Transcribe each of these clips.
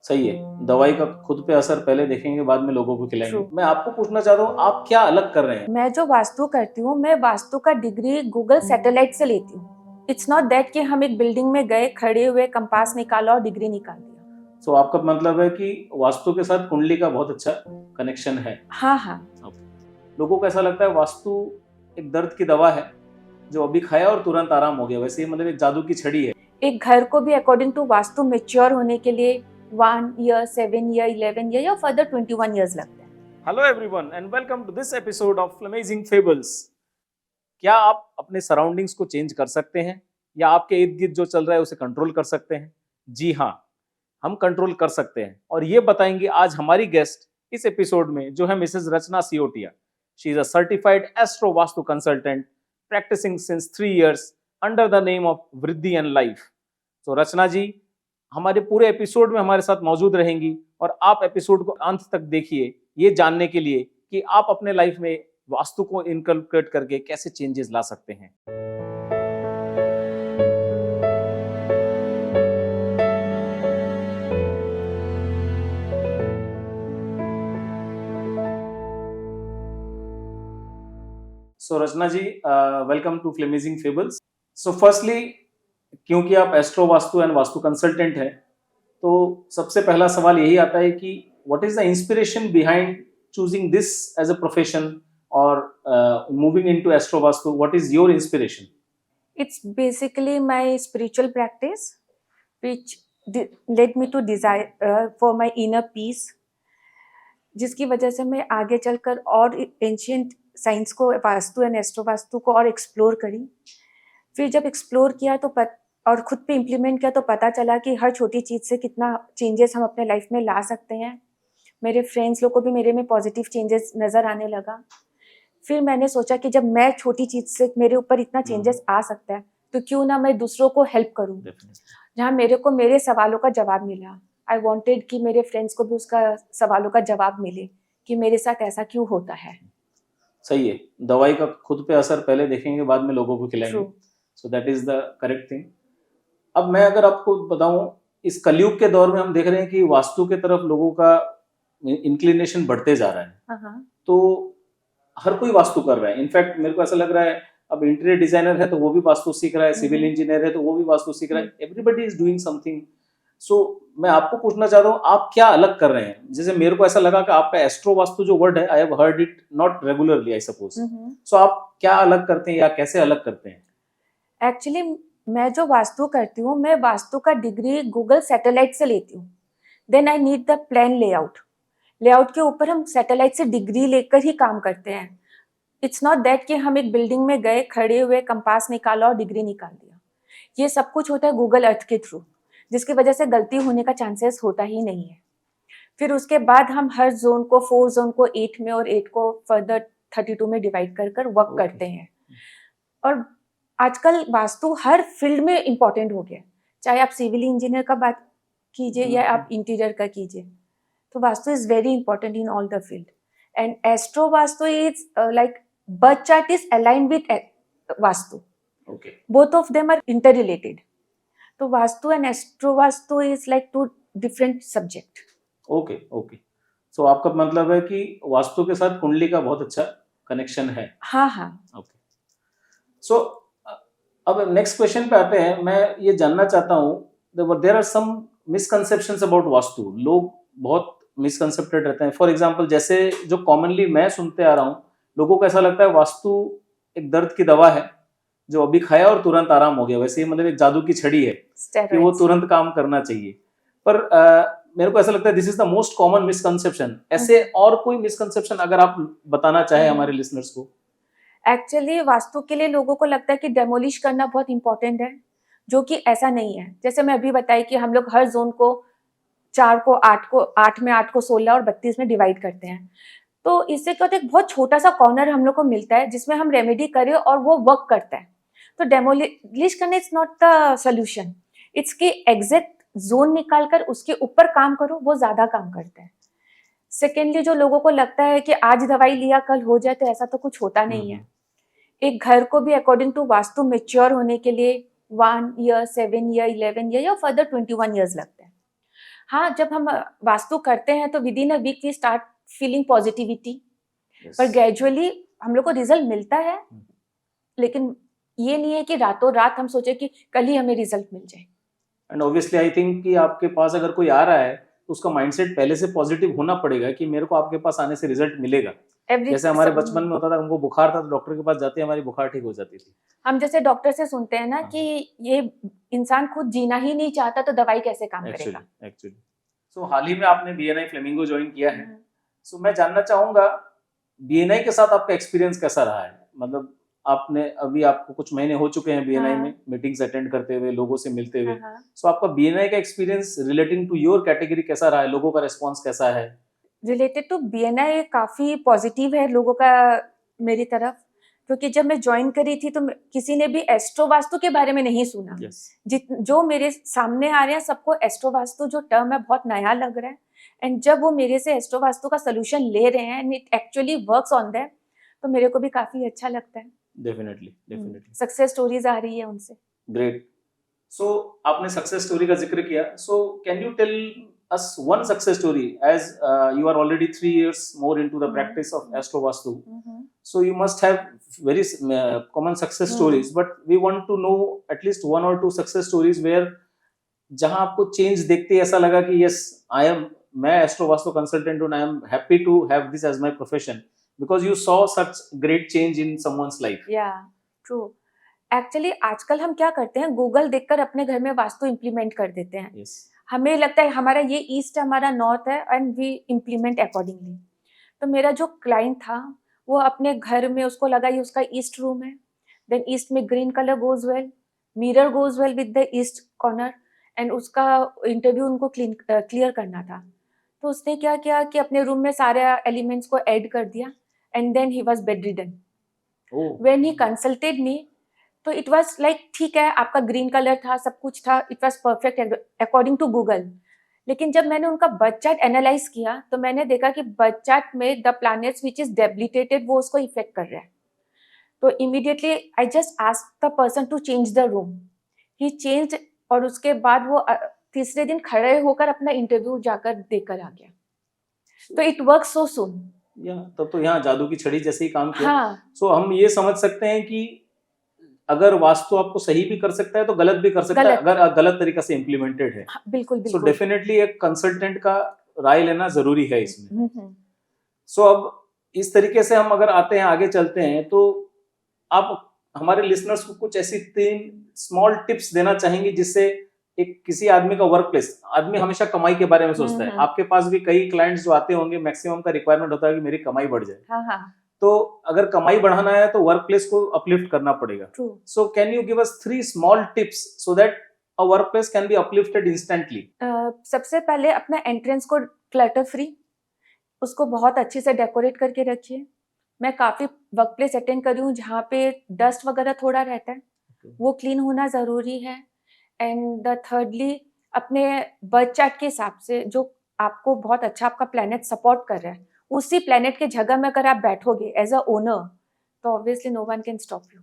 सही है। दवाई का खुद पे असर पहले देखेंगे, बाद में लोगों को खिलाएंगे। True. मैं आपको पूछना चाहता हूँ, आप क्या अलग कर रहे हैं? मैं जो वास्तु करती हूँ, मैं वास्तु का डिग्री गूगल सैटेलाइट से लेती हूँ। इट्स नॉट दैट कि हम एक बिल्डिंग में गए, खड़े हुए, कंपास निकाला और डिग्री निकाल दिया। तो आपका मतलब है कि वास्तु के साथ कुंडली का बहुत अच्छा कनेक्शन है। हाँ हाँ। लोगों को ऐसा लगता है वास्तु एक दर्द की दवा है, जो अभी खाया और तुरंत आराम हो गया। वैसे ही मतलब एक जादू की छड़ी है। एक घर को भी अकॉर्डिंग टू वास्तु मेच्योर होने के लिए 1 ईयर, 7 ईयर, 11 ईयर या फर्दर 21 ईयर्स लगते हैं। Hello everyone and welcome to this episode of amazing fables. क्या आप अपने सराउंडिंग्स को चेंज कर सकते हैं, या आपके इर्द गिर्द जो चल रहा है उसे कंट्रोल कर सकते हैं? जी हाँ, हम कंट्रोल कर सकते हैं, और ये बताएंगे आज हमारी गेस्ट इस एपिसोड में, जो है Mrs Rachna Siotia. She is a certified astro vastu consultant practising since 3 years under the name of Vriddhi and life. तो रचना जी हमारे पूरे एपिसोड में हमारे साथ मौजूद रहेंगी, और आप एपिसोड को अंत तक देखिए ये जानने के लिए कि आप अपने लाइफ में वास्तु को इनकलकेट करके कैसे चेंजेस ला सकते हैं। So Rachna ji, welcome to flamazing fables. So firstly, क्योंकि आप astro vastu and vastu consultant हैं, तो सबसे पहला सवाल यही आता है कि what is the inspiration behind choosing this as a profession और moving into astro vastu? What is your inspiration? It's basically my spiritual practice, which led me to desire for my inner peace, जिसकी वजह से मैं आगे चलकर और ancient science को, vastu and astro vastu को और एक्सप्लोर करी। फिर जब एक्सप्लोर किया तो और खुद पे इम्प्लीमेंट किया तो पता चला कि हर छोटी चीज़ से कितना चेंजेस हम अपने लाइफ में ला सकते हैं। मेरे फ्रेंड्स लोग को भी मेरे में पॉजिटिव चेंजेस नज़र आने लगा। फिर मैंने सोचा कि जब मैं छोटी चीज़ से मेरे ऊपर इतना चेंजेस आ सकता है, तो क्यों ना मैं दूसरों को हेल्प करूं। जहाँ मेरे को मेरे सवालों का जवाब मिला, आई वांटेड कि मेरे फ्रेंड्स को भी उसका सवालों का जवाब मिले कि मेरे साथ ऐसा क्यों होता है। सही है। दवाई का खुद पे असर पहले देखेंगे, बाद में लोगों को खिलाएंगे। True. So that is the correct thing. अब मैं अगर आपको बताऊं, इस कलयुग के दौर में हम देख रहे हैं कि वास्तु के तरफ लोगों का इंक्लिनेशन बढ़ते जा रहा है। तो हर कोई वास्तु कर रहा है। इनफैक्ट मेरे को ऐसा लग रहा है, अब इंटीरियर डिजाइनर है तो वो भी वास्तु सीख रहा है, सिविल इंजीनियर है तो वो भी वास्तु सीख रहा है। Everybody is doing something. So मैं आपको पूछना चाहता हूँ, आप क्या अलग कर रहे हैं? जैसे मेरे को ऐसा लगा कि आपका एस्ट्रो वास्तु जो वर्ड है, I have heard it not regularly, I suppose. So आप क्या अलग करते हैं, या कैसे अलग करते हैं? एक्चुअली मैं जो वास्तु करती हूँ, मैं वास्तु का डिग्री गूगल सैटेलाइट से लेती हूँ। Then I need the plan layout. Layout के ऊपर हम सैटेलाइट से डिग्री लेकर ही काम करते हैं। इट्स नॉट दैट कि हम एक बिल्डिंग में गए, खड़े हुए, कंपास निकाला और डिग्री निकाल दिया। ये सब कुछ होता है गूगल अर्थ के थ्रू, जिसकी वजह से गलती होने का चांसेस होता ही नहीं है। फिर उसके बाद हम हर जोन को, 4 जोन को 8 में और 8 को फर्दर 32 में डिवाइड कर वर्क करते हैं। और आजकल वास्तु हर फील्ड में इम्पोर्टेंट हो गया, चाहे आप सिविल इंजीनियर का बात कीजिए या आप इंटीरियर का कीजिए, तो vastu is very important in all the field. And astro vastu is like birth chart is aligned with vastu. Both of them are inter related. तो vastu and astro vastu is like 2 different subject. Okay okay. So आपका मतलब है कि वास्तु के साथ कुंडली का बहुत अच्छा कनेक्शन है। हाँ हाँ। ओके। सो अब नेक्स्ट क्वेश्चन पे आते हैं। मैं ये जानना चाहता हूँ, there are some misconceptions about vastu. लोग बहुत मिसकंसेप्टेड रहते हैं। फॉर एग्जांपल, जैसे जो कॉमनली मैं सुनते आ रहा हूँ, लोगों को ऐसा लगता है वास्तु एक दर्द की दवा है, जो अभी खाया और तुरंत आराम हो गया। वैसे ही मतलब एक जादू की छड़ी है कि वो तुरंत काम करना चाहिए। पर मेरे को ऐसा लगता है this is the most common misconception. ऐसे और कोई मिसकंसेप्शन अगर आप बताना चाहे हमारे लिसनर्स को? एक्चुअली वास्तु के लिए लोगों को लगता है कि डेमोलिश करना बहुत इंपॉर्टेंट है, जो कि ऐसा नहीं है। जैसे मैं अभी बताई कि हम लोग हर जोन को 4 को 8 को 8 में 8 को 16 और 32 में डिवाइड करते हैं। तो इससे क्या होता है, बहुत छोटा सा कॉर्नर हम लोग को मिलता है जिसमें हम रेमेडी करें और वो वर्क करता है। तो डेमोलिश करना it's not the solution. It's की एग्जैक्ट जोन निकाल कर उसके ऊपर काम करो, वो ज्यादा काम करता है। सेकेंडली, जो लोगों को लगता है कि आज दवाई लिया कल हो जाए, तो ऐसा तो कुछ होता नहीं है। एक घर को भी अकॉर्डिंग टू वास्तु मेच्योर होने के लिए 1 ईयर, 7 ईयर, 11 ईयर या फर्दर 21 ईयर्स लगते हैं। हाँ, जब हम वास्तु करते हैं तो within a week we start feeling positivity, पर ग्रेजुअली हम लोग को रिजल्ट मिलता है, लेकिन ये नहीं है कि रातों रात हम सोचे कि कल ही हमें रिजल्ट मिल जाए। एंड ऑब्वियसली आई थिंक कि आपके पास अगर कोई आ रहा है तो उसका माइंडसेट पहले से पॉजिटिव होना पड़ेगा कि मेरे को आपके पास आने से रिजल्ट मिलेगा। जैसे हमारे बचपन में होता था, हमको बुखार था तो डॉक्टर के पास जाते हमारी बुखार ठीक हो जाती थी। हम जैसे डॉक्टर से सुनते हैं ना हाँ। कि ये इंसान खुद जीना ही नहीं चाहता तो दवाई कैसे काम करेगा। एक्चुअली सो हाल ही में आपने BNI फ्लेमिंगो ज्वाइन किया है, सो मैं जानना चाहूंगा BNI के साथ आपका एक्सपीरियंस कैसा रहा है? मतलब आपने अभी आपको कुछ महीने हो चुके हैं BNI में मीटिंग्स अटेंड करते हुए, लोगों से मिलते हुए, सो आपका BNI का experience relating to your category कैसा रहा है? लोगों का रिस्पॉन्स कैसा है? रिलेटेड टू BNI काफी पॉजिटिव है लोगों का मेरी तरफ, क्योंकि जब मैं ज्वाइन करी थी तो किसी ने भी एस्ट्रो वास्तु के बारे में नहीं सुना। जो मेरे सामने आ रहे हैं सबको एस्ट्रो वास्तु जो टर्म है बहुत नया लग रहा है, एंड जब वो मेरे से एस्ट्रो वास्तु का सोल्यूशन ले रहे हैं and it actually works on them, तो मेरे को भी काफी अच्छा लगता है। डेफिनेटली सक्सेस स्टोरीज आ रही है उनसे। ग्रेट। सो आपने सक्सेस स्टोरी का जिक्र किया, so can you tell us one success story as you are already 3 years more into the practice of Astro Vastu, so you must have very common success stories, but we want to know at least 1 or 2 success stories where जहां आपको change देखते ऐसा लगा कि yes मैं astro vastu consultant हूं, I am happy to have this as my profession because you saw such great change in someone's life. Yeah, true. Actually आजकल हम क्या करते हैं, गूगल देखकर अपने घर में वास्तु इम्प्लीमेंट कर देते हैं। yes. हमें लगता है हमारा ये ईस्ट है, हमारा नॉर्थ है, एंड वी इम्प्लीमेंट अकॉर्डिंगली। तो मेरा जो क्लाइंट था वो अपने घर में उसको लगा ये उसका ईस्ट रूम है, देन ईस्ट में green colour goes well, mirror goes well with the east corner, and उसका इंटरव्यू उनको क्लियर करना था। तो उसने क्या किया कि अपने रूम में सारे एलिमेंट्स को ऐड कर दिया, and then he was bedridden. When he consulted me तो इट वाज लाइक ठीक है, आपका ग्रीन कलर था, सब कुछ था, it was perfect according to Google. लेकिन जब मैंने उनका बर्थ चार्ट एनालाइज किया तो मैंने देखा कि बर्थ चार्ट में the planets which is debilitated वो उसको इफेक्ट कर रहा है। तो immediately I just asked the person to change the room, he changed, और उसके बाद वो तीसरे दिन खड़े होकर अपना इंटरव्यू जाकर देकर आ गया। तो इट वर्क सो सून। तब तो यहाँ जादू की छड़ी जैसे ही काम किया। हाँ। सो हम ये समझ सकते हैं कि अगर वास्तु आपको सही भी कर सकता है तो गलत भी कर सकता है अगर गलत तरीका से इम्प्लीमेंटेड है। बिल्कुल सो डेफिनेटली एक कंसल्टेंट का राय लेना जरूरी है इसमें। सो अब इस तरीके से हम अगर आते हैं, आगे चलते हैं, तो आप हमारे लिसनर्स को कुछ ऐसी 3 स्मॉल टिप्स देना चाहेंगे जिससे एक किसी आदमी का वर्क प्लेस, आदमी हमेशा कमाई के बारे में सोचता है, आपके पास भी कई क्लाइंट्स जो आते होंगे, मैक्सिमम का रिक्वायरमेंट होता है कि मेरी कमाई बढ़ जाए। तो अगर कमाई बढ़ाना है तो वर्क प्लेस को अपलिफ्ट करना पड़ेगा। सो can you give us 3 small tips so that a work place can be uplifted instantly? सबसे पहले अपना एंट्रेंस को क्लटर फ्री, उसको बहुत अच्छे से डेकोरेट करके रखिए। मैं काफी वर्क प्लेस अटेंड करी हूँ जहाँ पे डस्ट वगैरह थोड़ा रहता है, वो क्लीन होना जरूरी है। एंड द थर्डली, अपने बर्थ चार्ट के हिसाब से जो आपको बहुत अच्छा आपका प्लैनेट सपोर्ट कर रहा है, उसी प्लैनेट के जगह में अगर आप बैठोगे एज अ ओनर तो obviously no one can stop you.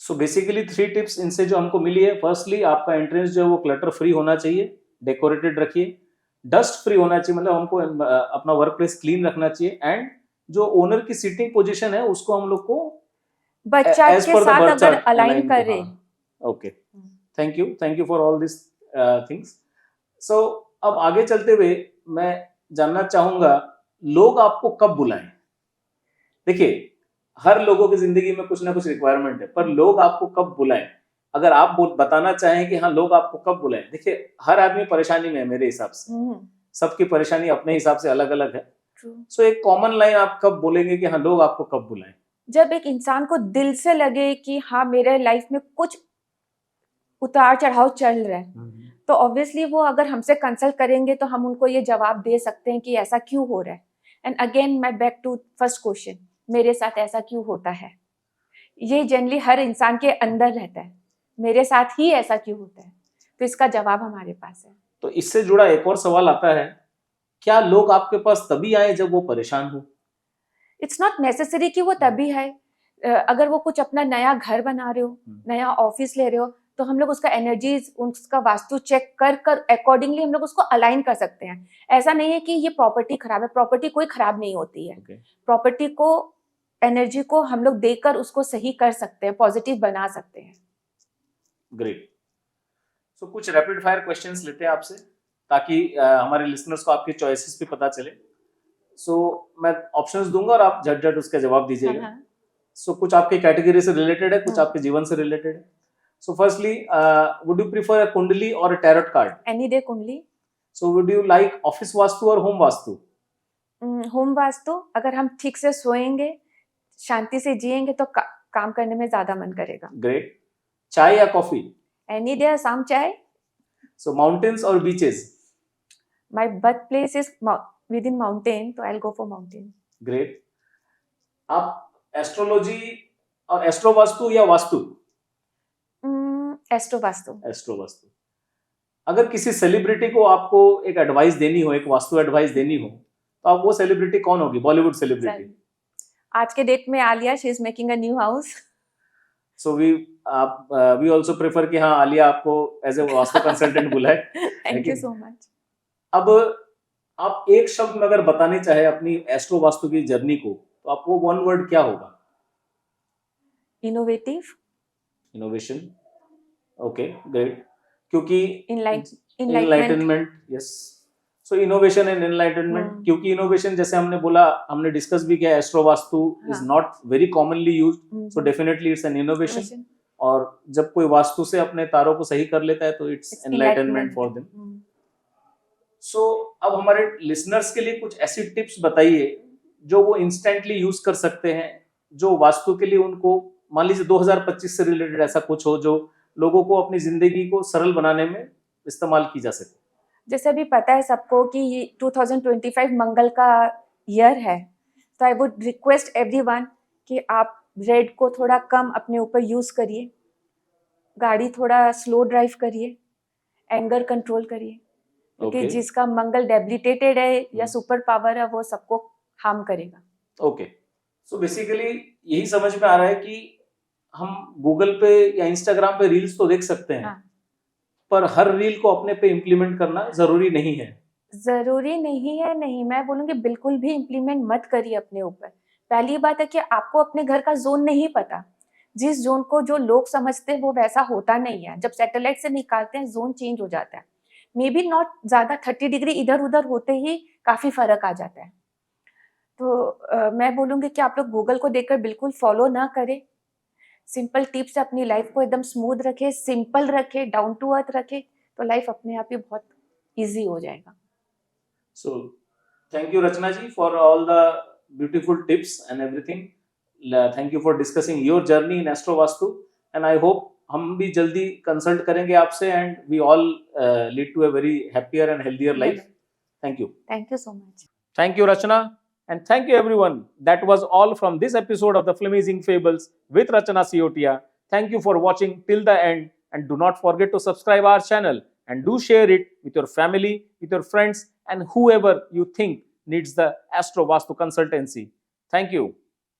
So basically 3 tips इनसे जो हमको मिली है। फर्स्टली, आपका एंट्रेंस जो है वो क्लटर फ्री होना चाहिए, डेकोरेटेड रखिए, डस्ट फ्री होना चाहिए, मतलब हमको अपना वर्क प्लेस क्लीन रखना चाहिए, एंड जो ओनर की सीटिंग पोजीशन है उसको हम लोग को बर्थ चार्ट के साथ अगर अलाइन करें। Okay, thank you for all this things. So अब आगे चलते हुए मैं जानना चाहूंगा, लोग आपको कब बुलाएं? देखिए, हर लोगों की जिंदगी में कुछ ना कुछ रिक्वायरमेंट है, पर लोग आपको कब बुलाएं? अगर आप बताना चाहें कि हाँ लोग आपको कब बुलाएं। देखिए, हर आदमी परेशानी में है मेरे हिसाब से, सबकी परेशानी अपने हिसाब से अलग अलग है। सो एक कॉमन लाइन आप कब बोलेंगे कि हाँ लोग आपको कब बुलाएं? जब एक इंसान को दिल से लगे कि हाँ मेरे लाइफ में कुछ उतार चढ़ाव चल रहा है, तो ऑब्वियसली वो अगर हमसे कंसल्ट करेंगे तो हम उनको ये जवाब दे सकते हैं कि ऐसा क्यों हो रहा है। एंड अगेन मैं बैक टू फर्स्ट क्वेश्चन, मेरे साथ ऐसा क्यों होता है? ये जनरली हर इंसान के अंदर रहता है, मेरे साथ ही ऐसा क्यों होता है? तो इसका जवाब हमारे पास है। तो इससे जुड़ा एक और सवाल आता है, क्या लोग आपके पास तभी आए जब वो परेशान हो? इट्स नॉट नेसेसरी कि वो तभी है। अगर वो कुछ अपना नया घर बना रहे हो, नया ऑफिस ले रहे हो, तो हम लोग उसका एनर्जीज, उसका वास्तु चेक कर कर अकॉर्डिंगली हम लोग उसको अलाइन कर सकते हैं। ऐसा नहीं है कि ये प्रॉपर्टी खराब है, प्रॉपर्टी कोई खराब नहीं होती है। Okay. प्रॉपर्टी को, एनर्जी को हम लोग देकर उसको सही कर सकते हैं, पॉजिटिव बना सकते हैं। ग्रेट। सो कुछ रैपिड फायर क्वेश्चंस लेते हैं आपसे, ताकि हमारे लिसनर्स को आपके चॉइसेस भी पता चले। सो मैं ऑप्शंस दूंगा और आप झट झट उसका जवाब दीजिएगा। हाँ, सो कुछ आपके कैटेगरी से रिलेटेड है, कुछ हाँ। आपके जीवन से रिलेटेड है। So firstly, would you prefer a kundli और a tarot card? Any day kundli. So would you like office vastu और होम वास्तु? होम वास्तु, अगर हम ठीक से सोएंगे, शांति से जिएंगे तो काम करने में ज्यादा मन करेगा। ग्रेट। चाय या coffee? Any day sham chai. So mountains और beaches? My birth place is within mountain, तो I will go for mountain. Great. आप एस्ट्रोलॉजी और एस्ट्रो वास्तु या वास्तु? एस्ट्रो वास्तु। एस्ट्रो वास्तु। अगर किसी सेलिब्रिटी को आपको एक एडवाइस देनी हो, एक वास्तु एडवाइस देनी हो, तो आप वो सेलिब्रिटी कौन होगी? Bollywood celebrity. आज के डेट में Alia, she is making a new house. So we also prefer कि हाँ, आलिया आपको एज ए वास्तु कंसल्टेंट बुलाए। Thank you so much. अब आप एक शब्द में अगर बताने चाहे अपनी एस्ट्रो वास्तु की जर्नी को, तो आपको वन वर्ड क्या होगा? इनोवेटिव। इनोवेशन। Okay, great. क्योंकि enlightment. Enlightenment, yes. So innovation and enlightenment, क्योंकि इनोवेशन जैसे हमने बोला, हमने डिस्कस भी किया, astro vastu is not very commonly used, so definitely it's an innovation. और जब कोई वास्तु से अपने तारों को सही कर लेता है तो इट्स एनलाइटनमेंट फॉर देम। सो अब हमारे लिसनर्स के लिए कुछ ऐसी टिप्स बताइए जो वो इंस्टेंटली यूज कर सकते हैं, जो वास्तु के लिए उनको, मान लीजिए 2025 से रिलेटेड ऐसा कुछ हो जो लोगों को अपनी जिंदगी को सरल बनाने में इस्तेमाल की जा सके। जैसे अभी पता है सबको कि 2025 मंगल का ईयर है, तो आई वुड रिक्वेस्ट एवरीवन कि आप रेड को थोड़ा कम अपने ऊपर यूज करिए, गाड़ी थोड़ा स्लो ड्राइव करिए, एंगर कंट्रोल करिए, क्योंकि जिसका मंगल डेबिलिटेटेड है या सुपर पावर है वो सबको हार्म करेगा। ओके, सो बेसिकली यही समझ में आ रहा है कि हम गूगल पे या इंस्टाग्राम पे रील्स तो देख सकते हैं, हाँ। पर हर रील को अपने पे इम्प्लीमेंट करना जरूरी नहीं है। जरूरी नहीं है, नहीं, मैं बोलूंगी बिल्कुल भी इम्प्लीमेंट मत करिए अपने ऊपर। पहली बात है कि आपको अपने घर का जोन नहीं पता, जिस जोन को जो लोग समझते हैं वो वैसा होता नहीं है। जब सैटेलाइट से निकालते हैं जोन चेंज हो जाता है, मे बी नॉट ज्यादा 30 डिग्री इधर उधर होते ही काफी फर्क आ जाता है। तो मैं बोलूंगी कि आप लोग गूगल को देखकर बिल्कुल फॉलो ना करें। सिंपल टिप्स से अपनी लाइफ को एकदम स्मूथ रखे, सिंपल रखे, डाउन टू अर्थ रखे, तो लाइफ अपने आप ही बहुत इजी हो जाएगा। So thank you Rachana ji for all the beautiful tips and everything. Thank you for discussing your journey in astro vastu, and I hope हम भी जल्दी कंसल्ट करेंगे आपसे, and we all lead to a very happier and healthier life. Thank you so much. Thank you, Rachana. And thank you, everyone. That was all from this episode of the Flamazing Fables with Rachana Siotia. Thank you for watching till the end. And do not forget to subscribe our channel. And do share it with your family, with your friends, and whoever you think needs the Astro Vastu consultancy. Thank you.